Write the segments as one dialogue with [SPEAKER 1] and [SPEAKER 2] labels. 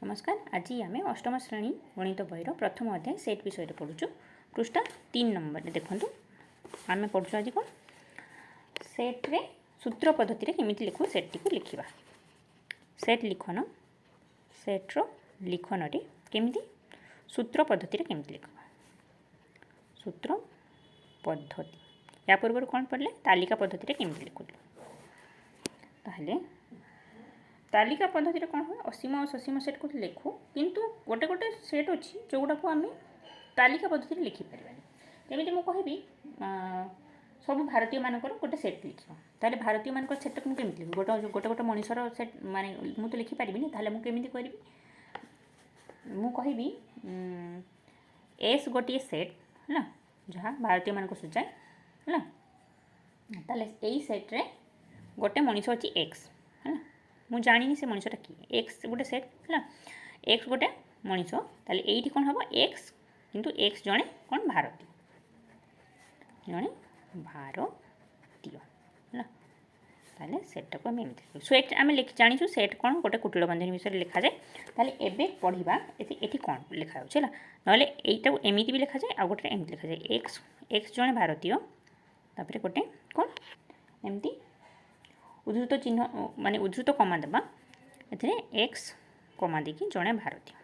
[SPEAKER 1] नमस्कार। आज आम अष्टम श्रेणी गणित बहीर प्रथम अध्याय सेट विषय पढ़ुचु। पृष्ठा 3 नंबर देखु आम पढ़ु आज कौन सेट्रे सूत्र पद्धति केमी लिखु सेट टी लिखा सेट लिखन सेट्र लिखन केमी सूत्र पद्धति केमी लिखा सूत्र पद्धति या पूर्व कौन पढ़ले तालिका पद्धति केमी लिखु ताहले तालिका पद्धति कौन हुए असीम और ससीम सेट को लिखु किंतु गोटे गोटे सेट अच्छी जो गुड़ा को आम तालिका पद्धति लिखिपर जमी मुझे कहबी सब भारतीय मानकर गोटे सेट लिख ताले भारतीय मान सेट को केमी लिखी गोटे गोटे गोटे मनीषर सेट माने मुझे तो लिखिपारि ताले मुझे करी मुझे एस गोटे सेट है जहाँ भारतीय मान को सूचाए है ताले यही सेट्रे गोटे मनीष अच्छी एक्स है मु जानी से मनीषटा किए एक्स गोटे सेट है एक्स गोटे मनीष ताले एठी कौन हम एक्स किंतु एक्स जड़े कौन भारतीय जड़े भारतीय है ताले सेट को आम एमती सेट आम जाचु सेट कौन गोटे कुटिल बंधनी विषय लिखा जाए ताले एबे पढ़ा ये कौन लिखा है ना यहीटा एमती भी लिखा जाए आ गोटे एमती लिखा जाए एक्स एक्स जड़े भारतीय तापर गोटे कौन एमती उद्धृत चिन्ह माने उद्धृत कमा देवा ए एक्स कमा देखिए जड़े भारतीय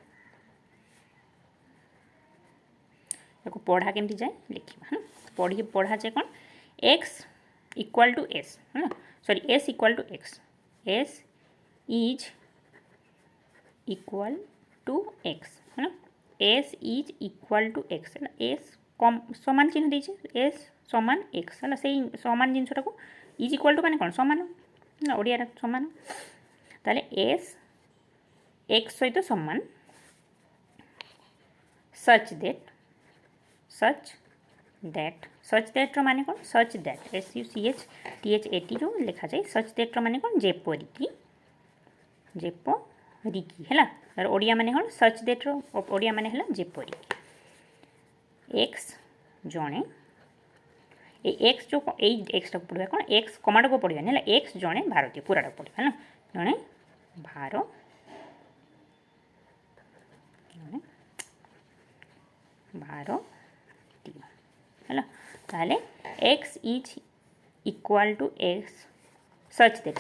[SPEAKER 1] या पढ़ा केमती जाए लिखा है पढ़ा जाए कौन एक्स इक्वल टू एस है sorry s equal to x s is equal to x है s is equal to x है एस कम सामान चिन्ह दीजिए एस सामान एक्स है से सामान जिनटा को इज इक्वल टू माने कौन सामान ना ओडिया सामान ताले एस एक्स सहित सामान सच दैट माने कौन such that S U C H T H A T जो लिखा जाए सच दैट माने कौन जेपरिकी है ओडिया माने कौन सच दैट ओडिया माने है जेपरिकी एक्स जड़े एक्स जो एक्स टाक पढ़ा कौन एक्स कमाटा को पढ़ा ना एक्स जड़े भारतीय पूराटा पढ़ा है जड़े भारतीय है ताले x is equal to x such that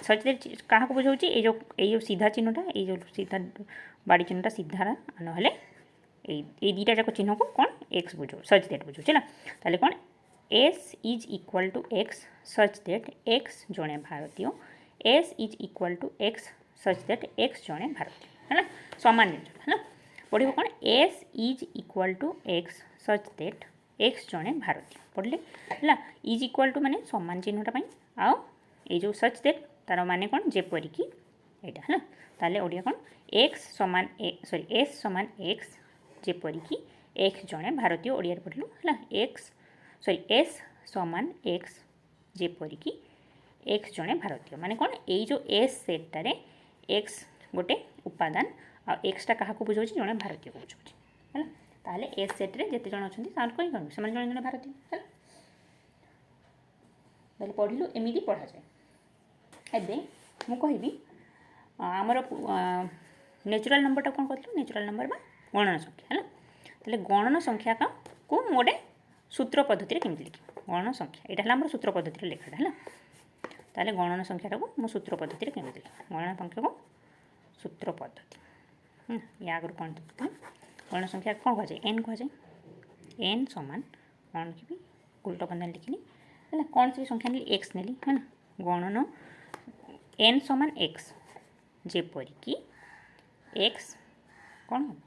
[SPEAKER 1] क्या बुझाऊँ ये सीधा चिन्हटा ये सीधा बाड़ी चिन्हटा सीधा ना ये दीटा जाक चिन्ह को कौन एक्स बुझाऊ सच दैट बुझाऊँ ताले कौन S is equal to x such that x जड़े भारतीय S is equal to x such that x जड़े भारतीय है सामान जिन है पढ़ो कौन S is equal to x such that x जड़े भारतीय पढ़ले है इज इक्वल टू माने सामान चिन्हटा आउ ये जो सच दैट तार माने कौन जेपरिकी यहाँ है ताले ओडिया कौन एक्स सामान सॉरी एस सामान एक्स जेपरिकी एक्स जड़े भारतीय ओडिया पढ़लु है एक्स सॉरी एस सामान एक्स जेपरिकी एक्स जड़े भारतीय माने कौन यही जो एस सेटारे एक्स गोटे उपादान आ एक्सटा क्या बुझाऊँ जड़े भारतीय को बुझाऊँ है ताहले एस सेट्रे जिते जन अच्छा कहीं कौन से जड़े जड़े भारतीय है ताहले पढ़लु एमती पढ़ा जाए एबे मु कहबी आमर नेचुरल नंबरटा कौन कहूँ नेचुरल नंबर बा गणन संख्या है ताहले गणन संख्या को गोटे सूत्र पद्धति केमती लिखी गणन संख्या यहाँ है सूत्र पद्धति लिखाटा है ताहले गणन संख्याटा को मो सूत्र पद्धति केमती लिखा गणन संख्या को सूत्र पद्धति या आगे कौन गणन संख्या कौन कह जाए एन कह जाए एन सामान कौन लिखी उल्टा बंधन लिखिनी है कौन सी संख्या नेली एक्स नेली है गणन एन सामान एक्स जेपरिकी एक्स कौन हम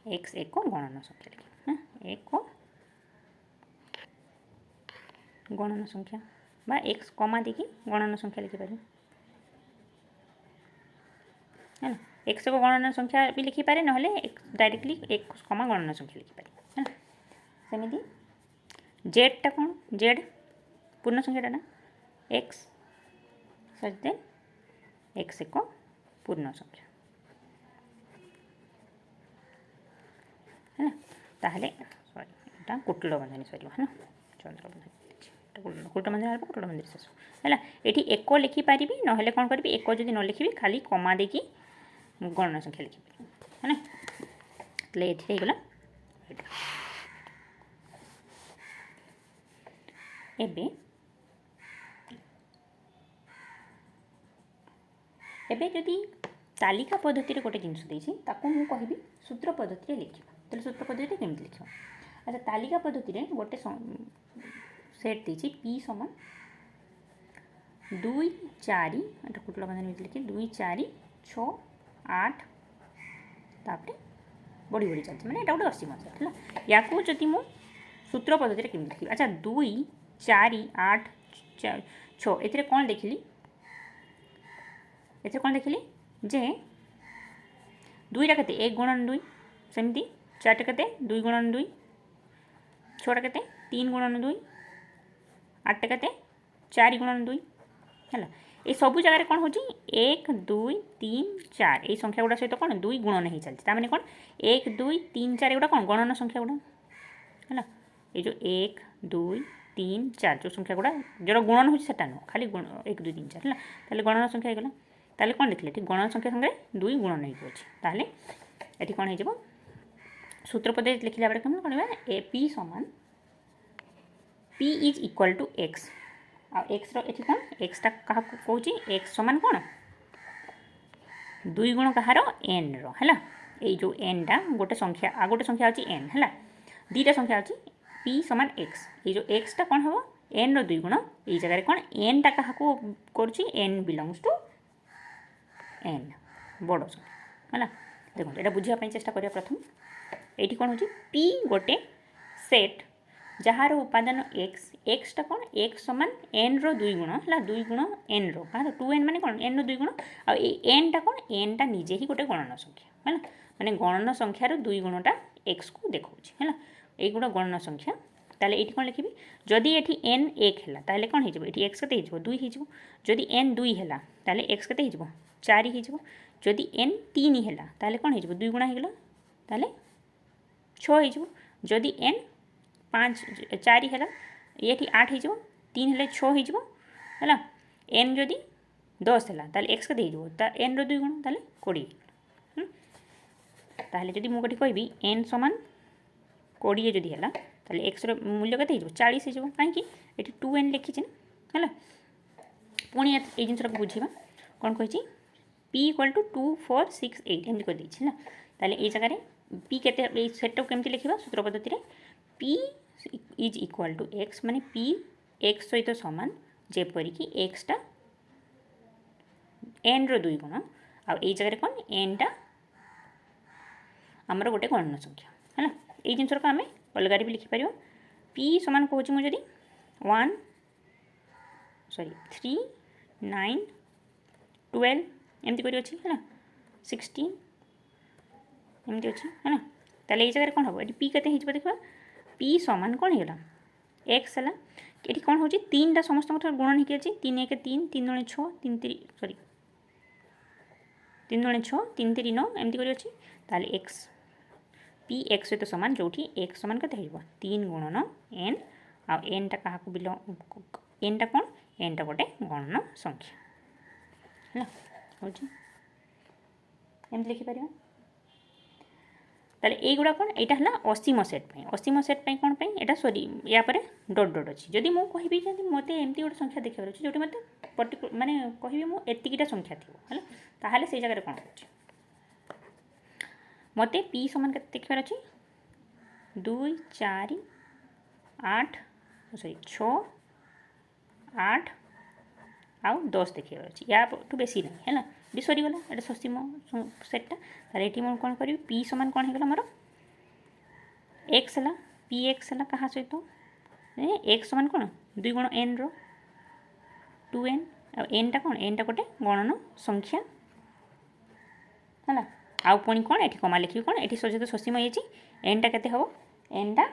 [SPEAKER 1] एक्स एक गणन संख्या लिखी एक गणन संख्या बा एक्स कमा देखी गणन संख्या लिखिपार है एक्स को गणन संख्या भी लिखिपारे ना डायरेक्टली एक कमा गणन संख्या लिखिपारे है सेमती जेडटा कौन जेड पूर्ण संख्याटा ना एक्स सच दे एक्स एक पूर्ण संख्या है ताहले सॉरी यहाँ कुटिल बंधनी सर है चंद्र बंधनी कुट मंदिर कुट मंदिर शेष है ये एक लिखिपारि ना कौन करी एक जब न लिखी खाली कमा देखी गणना संख्या लिखिपर है ना तले ये गला एबे एबे जदि तालिका पद्धति गोटे जिनस देछि ताको मु कहबी सूत्र पद्धति लिखिबा तले सूत्र पद्धति केमति लिखिबा अच्छा तालिका पद्धति रे गोटे सेट देछि p समान 2 4 एटा कुटला बंधन में लिखि 2 4 6 8 तापरे बड़ी बड़ी चलछि माने एटा गोटे असीम सेट हला याकू जदि मु सूत्र पद्धति रे केमति लिखिबा अच्छा 2 4 8 6 एथिरे कोन देखिली एथिरे कोन देखिली जे 2 टा केते 1 गुणन 2 सेमती 4 टा केते 2 गुणन 2 6 टा केते 3 गुणन 2 8 टा केते 4 गुणन 2 हला ए सब जगह कौन हो 1 2 3 4 ये संख्या गुड़ा सहित कौन 2 गुणन हो चलती ताने कौन 1 2 3 4 गुड़ा कौन गणन संख्या गुड़ा है ये जो 1 2 3 4 जो संख्या गुड़ा जो गुणन हो खाली 1 2 3 4 है गणन संख्या होगा ताले कौन देखिले ठीक गणन संख्या संगे 2 गुणन हो ताले ये कौन हो सूत्र पद्धति लिखला बेले कौन करबा ए p समान p is equal to x आ x रो एठी कौन x टा कहा कहूची x समान कौन 2 गुण कहार n रो हैला ए जो n टा गोटे संख्या आ गोटे संख्या अछि n हैला दीटा संख्या अछि p समान x ए जो x टा कौन हबो n रो 2 गुण ए जगह रे कौन n टा कहा को करची n बिलोंग्स टू n बड़ संख्या हैला देखो एटा बुझिया पई चेष्टा करिया प्रथम एठी कौन होची p गोटे सेट जहार उपादान x टा कौन x समान n रो 2 गुण हला 2 गुण n रो कहार 2n माने कौन n रो 2 गुण आ n टा कौन n टा निजे ही गोटे गणन संख्या हला माने गणन संख्या रो 2 गुणटा x को देखौची हला ए गुण गणन संख्या ताले एठी कोन लिखिबी जदी एठी n 1 हला ताले कोन हे जबो एठी x कते हे जबो 2 हे जबो जदी n 2 हला ताले x कते हे जबो 4 हे जबो जदी n 3 हला ताले कोन हे जबो 2 गुणा हे गेला ताले 6 हे जबो जदी n 5 4 हला एठी 8 हे जबो 3 हले 6 हे जबो हला n जदी 10 हला ताले x कते हे जबो ता n रो 2 गुण ताले 20 ताले जदी मु कठी कहबी n समान 20 जदी हला ताले x रो मूल्य कते हे जबो 40 हे जबो काहे कि एठी 2n लिखि छै हला पुणी ए जिनस को बुझीबा कोन कहै छी p इक्वल टू 2 4 6 8 एमती कर दै छी ना ताले ए जगह रे p केते ए सेट को केमती लिखिबा सूत्र पद्धति रे p is equal to x माने p x सहित समान जेपरि कि x टा n रो 2 गुण आ ए जगह रे कोन n टा हमर गोटे गणन संख्या हैला ए जिनस को हमें अलगारी भी लिखि परियो p समान कहूची मु जदी 1 3 9 12 एमती करी अछि हैला 16 एमती अछि हैना ताले ए जगह कोन हो एटी p कते हिजबो देखबा p समान कोन हेला x हला एटी कोन होची 3 टा समस्त मत गुणन हिके अछि 3 1 3 3 2 6 3 3 सॉरी 3 2 6 3 3 9 एमती करी अछि ताले x p x तो समान जोठी x समान कते हिजबो 3 गुणन n आ n टा कहा को बिलो n टा कोन n टा गोटे गणन संख्या हैला होची एम लिखि परियो ताले ए गुडा कोन एटा हला असीम सेट पई कोन पई एटा सॉरी या परे डॉट डॉट अछि जदी मु कहिबी जदी मते एमती गोटे संख्या देखिबार अछि जोटी मते पर्टिकुलर माने कहिबी मु एतिकीटा संख्या थिबो हला ताहाले से जगह रे कोन अछि मते p समान कते देखिबार अछि 2 4 8 सॉरी 6 8 आउ 10 देखिबार अछि या टू बेसी नै हैला डी सरी गला एटा ससीम सेटटा तारे एटी मन कोन करियो p समान कोन हे गला हमर x हला px हला कहा सहित x समान कोन 2 गुण n रो 2n आ n टा कोन n टा कोटे गणन संख्या हला आउ पुणी कोन एटी कमा लिखि कोन एटी सजित ससीम हेची n टा केते हबो n टा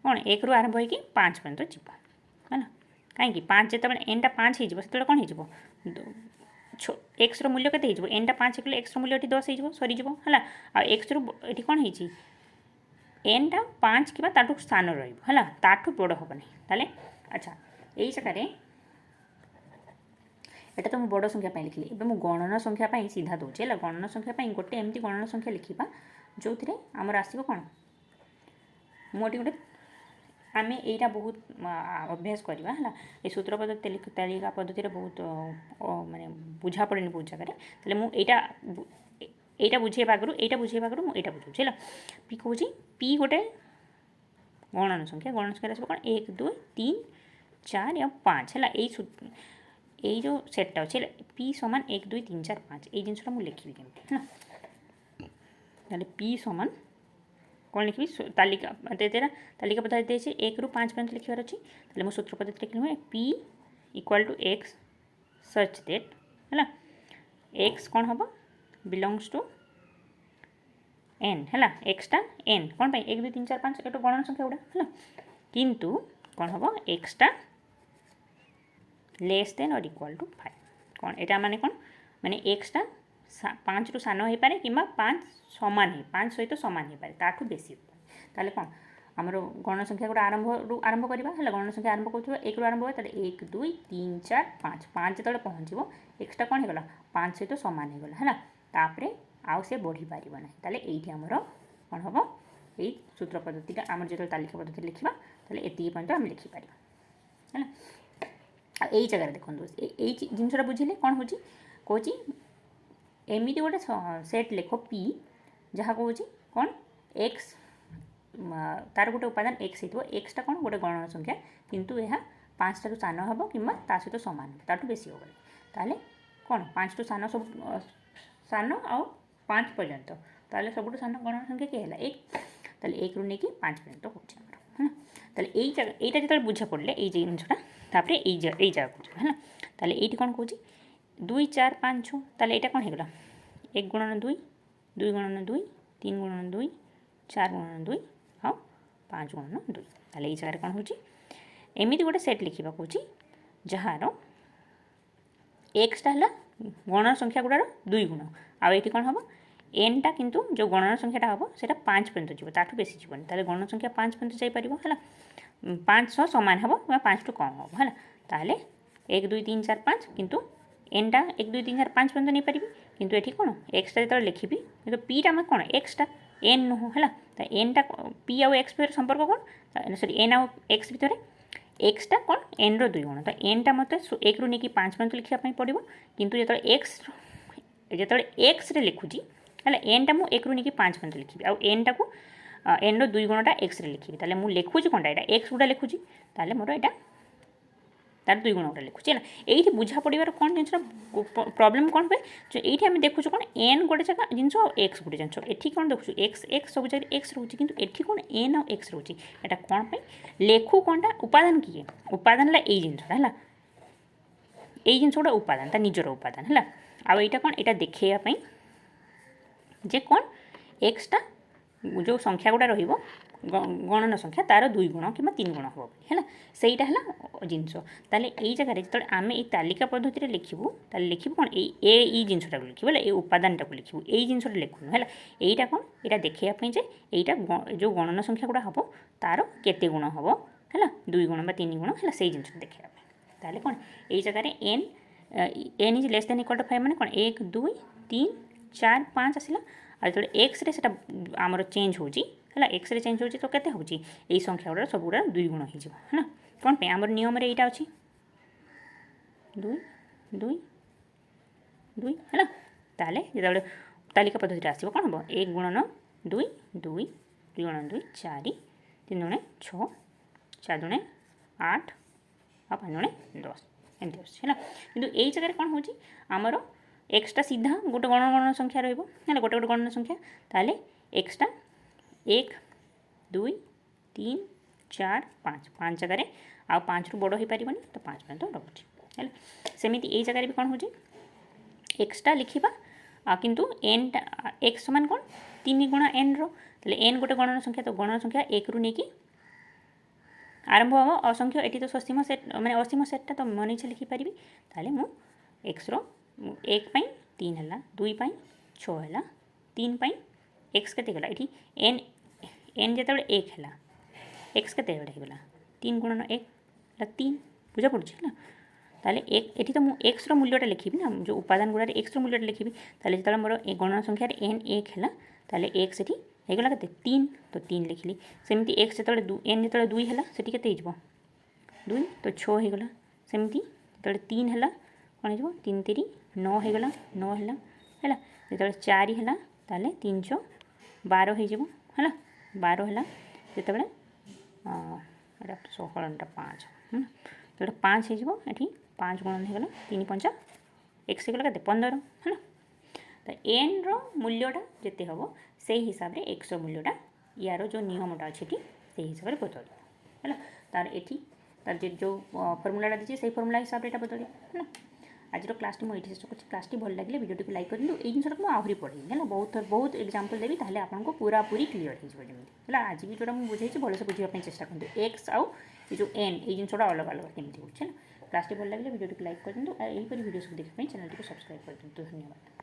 [SPEAKER 1] कोन 1 रो आरंभ होई कि 5 पर्यंत जिवो हला काहे कि 5 जते n टा 5 हे जिवो सेते कोन हे जिवो x रो मूल्य केते हे जिवो n टा 5 हेकले x रो मूल्य एटी 10 हे जिवो सरी जिवो हला आ x रो एटी कोन हेची n टा 5 किबा ताटू स्थान रहइबो हला ताटू बड़ होबो नै ताले अच्छा एई जका रे এটা তো ମୁଁ ବଡ଼ ସଂଖ୍ୟା ପାଇଁ ଲେଖିଲି। ଏବେ ମୁଁ ଗଣନ ସଂଖ୍ୟା ପାଇଁ ସିଧା ଦେଉଛି ହେଲା। ଗଣନ ସଂଖ୍ୟା ପାଇଁ ଗୋଟେ ଏମିତି ଗଣନ ସଂଖ୍ୟା ଲେଖିବା ଯେଉଁଥିରେ ଆମର ଆସିବ କ'ଣ, ମୁଁ ଏଠି ଗୋଟେ ଆମେ ଏଇଟା ବହୁତ ଅଭ୍ୟାସ କରିବା ହେଲା। ଏ ସୂତ୍ର ପଦ୍ଧତି ତାଲିକା ପଦ୍ଧତିରେ ବହୁତ ମାନେ ବୁଝା ପଡ଼େନି ବହୁତ ଜାଗାରେ। ତାହେଲେ ମୁଁ এইটা ବୁଝେଇବା ଆଗରୁ ମୁଁ ଏଇଟା ବୁଝାଉଛି ହେଲା। ପି କହୁଛି ପି ଗୋଟେ ଗଣନ ସଂଖ୍ୟାରେ ଆସିବ କ'ଣ 1 2 3 4 ଆଉ 5 ହେଲା। এই ଯେଉଁ ସେଟ୍ଟା ଅଛି ହେଲା ପି ସମାନ 1 2 3 4 5 এই ଜିନିଷଟା ମୁଁ ଲେଖିବି କେମିତି ହେଲା। ତାହେଲେ ପି ସମାନ କ'ଣ ଲେଖିବି ତାଲିକା ପଦ୍ଧତି ଦେଇଛି 1 ରୁ 5 ପର୍ଯ୍ୟନ୍ତ ଲେଖିବାର ଅଛି। ତାହେଲେ ମୁଁ ସୂତ୍ର ପଦ୍ଧତି ଲେଖିଲି ହୁଏ P equal to X such that ହେଲା ଏକ୍ସ କ'ଣ ହେବ ବିଲଙ୍ଗସ୍ ଟୁ एन है एक्सटा एन कौन पाई 1 2 3 4 5 ये तो गणन संख्या गुड़ा है किंतु कौन हम एक्सटा लेस देन और इक्वल टू 5 कौन यहाँ माने कौन माने एक्सटा 5 रु सान हो पारे कि 5 सामान है 5 सहित सामान हो पारे ताठू बेसी ताले कौन आमर गणन संख्या गुड़ा आरंभ करवा है गणन संख्या आरंभ कर 1 रु आरंभ हो 1 2 3 4 5 5 जो पहुँचो एक्सटा कौन होगा 5 सहित सामान होगला है तापर आउ से बढ़ी पार ना ताले ये आमर कौन हम यही सूत्र पद्धति आम जो तालिका पद्धति लिखा ताले एति पर्यंत आम लिखिपार है यही जगह देखो यही जिनसा बुझे कौन हो कौच एमती गोटे सेट लिख पी जहाँ कौन कौन एक्स तार गोटे उपादान एक्स हो एक्सटा कौन गोटे गणन संख्या किंतु यह 5 टू सान हम कि सहित सामान ताठू बेसी होगा ताले कौन 5 टू सान सब सान आउ 5 पर्यंत ताले सबुठ सान गणन संख्या किए है 1 ताले 1 रु नहीं 5 पर्यंत हो ताले यही जो बुझा पड़े ये जिनसा तापर यही जगह बुझा है ताले ये कौन कौच 2 4 5 6 ताले यहाँ कौन होगा 1 गुणन 2 2 गुणन 2 3 गुणन 2 4 गुणन 2 आ 5 गुणन 2 ताले ये जगह कौन हो एमती गोटे सेट लिखा कौच जार एक्सटा है गणन संख्या गुड़ार 2 गुण आउ कौन हम एन टा किंतु जो गणन संख्याटा हम से 5 पर्यंत जीव ताठू बेसी जीवन ताले गणन संख्या 5 पर्यंत जापर है 5 सामान हम 5 टू कम हम है ताले 1 2 3 4 5 किंतु एन टा 1 2 3 4 5 पर्यंत नहीं पारि किंतु ये कौन एक्सटा जो लिखी तो पी टा कौन एक्सटा एन नुह है तो एन टा पी आउ एक्स भर संपर्क कौन सॉरी एन आउ एक्स भितर एक्सटा कौन एन रो 2 गुण तो एन टा मत 1 रु नहीं 5 पर्यंत लिखापी पड़ो किंतु जो एक्स जो एक्स लिखुची है एन टा मुझे 1 रु नहीं 5 पर्यंत लिखी आउ एन टा को एन रो 2 गुणटा एक्स लिखी ताले मुझे लिखुची कौन यहाँ एक्स गुड़ा लिखुची ताले मोर यहाँ तार 2 गुण गुटा लिखुची है ये बुझा पड़ार कौन जिन प्रॉब्लम कौन हुए जो ये आम देखु कौन एन गोटे जगह जिन एक्स गोटे जिन ये कौन देखु एक्स एक्स सब जगह एक्स रोचे कि ये कौन एन आउ एक्स रोचे यहाँ कौन पे लेखु कौनटा उपादान किए उपादान है यही जिनसा है यही जिन गोटे उपादान निजर उपादान है आउ यहाँ कौन यहाँ देखापी जे कौन एक्सटा जो संख्या गुड़ा रही गणन संख्या तार 2 गुण कि 3 गुण हम है सहीटा है जिनस ताले यही जगह जो आम ये तालिका पद्धति लिखू ताले लिखू कौन ये जिनसा लिखू है ये उपादानटा को लिखू यही जिनसा लिखुन है यहीटा कौन यहाँ देखापी जे यहीटा जो गणन संख्या गुड़ा हम तार केते गुण हम है 2 गुण 3 गुण है से जिन देखापी ताले कौन यही जगह n n is less than equal to 5 मैंने कौन 1 2 3 4 5 आसला जो एक्स रे सेटा आमर चेंज होची है एक्स रे चेंज होची तो केते होची यही संख्या गुड़ा सब गुड़ा 2 गुण हो कौन पे आमर नियम रे एटा अछि 2 2 2 है ताले जो तालिका पद्धति आसो कौन हम 1 गुणन 2 2 2 गुणन 2 4 3 गुणे 6 4 गुणे 8 और 5 गुणे 10 एमती है कि यही जगह कौन हो आमर एक्सटा सीधा गोटे गणन संख्या रही है गोटे गोटे गणन संख्या ताले एक्सटा 1 2 3 4 5 5 जगह आउ 5 रु बड़ हो पारे तो 5 पर्यंत रोचे है सेमती यही जगह भी कौन हो एक्सटा लिखा किंतु एन एक्स समान कौन 3 गुणा एन रो एन गोटे गणन संख्या तो गणन संख्या 1 रु नहीं आरंभ हम असंख्य ये तो ससीम सेट मैंने असीम सेटा तो मन इच्छा लिखिपारि ताले मु एक्स रो 1 पाई 3 है 2 पाई 6 है 3 पाई एक्स के ये एन एन जो 1 है एक्स के होगा 3 गुणन 1 3 बुझा पड़े है ताले एक एठी तो मु x रो मूल्यटा लिखिबि ना जो उपादान गुडा x रो मूल्यटा लिखिबि ताले जेतले मोर ए गणना संख्या n 1 हैला ताले x एठी हेगला केते 3 तो 3 लिखिली सेमती x जेतले n जेतले 2 हैला सेठी केते हिजबो 2 तो 6 हेगला सेमती जेतले 3 हैला कोन हिजबो 3 3 9 हेगला 9 हैला हैला जेतले 4 हैला ताले 3 6 12 हिजबो हैला 12 हैला जेतले एटा 16 5 तो 5 हिजबो एठी 5 गुणन हेगला 3 5 x हेगला केते 15 हैला तो n रो मूल्यटा जेते हबो से हिसाब रे x रो मूल्यटा यारो जो नियमटा अछि ठी से हिसाब रे बदल हैला तार एठी तार जे जो फार्मूलाटा दिछि से फार्मूला हिसाब रे एटा बदल हैला आज क्लास टी मो एठी से क्लास टी भल लागले वीडियो टी लाइक करदियो एई जिनसटा को आहुरी पढी हैला बहुत एग्जांपल देबी ताहले आपन को पूरा पूरी क्लियर हे जबो जेमि हैला आज भी जोटा मु बुझाइछि भलो से बुझिया पे चेष्टा करदो x आउ ये जो n एई जिनसटा अलग अलग केमति होछ क्लास टी भल लागले वीडियो टी लाइक करदियो आ एही परि वीडियो सब देखि पे चैनल टी को सब्सक्राइब करदियो धन्यवाद।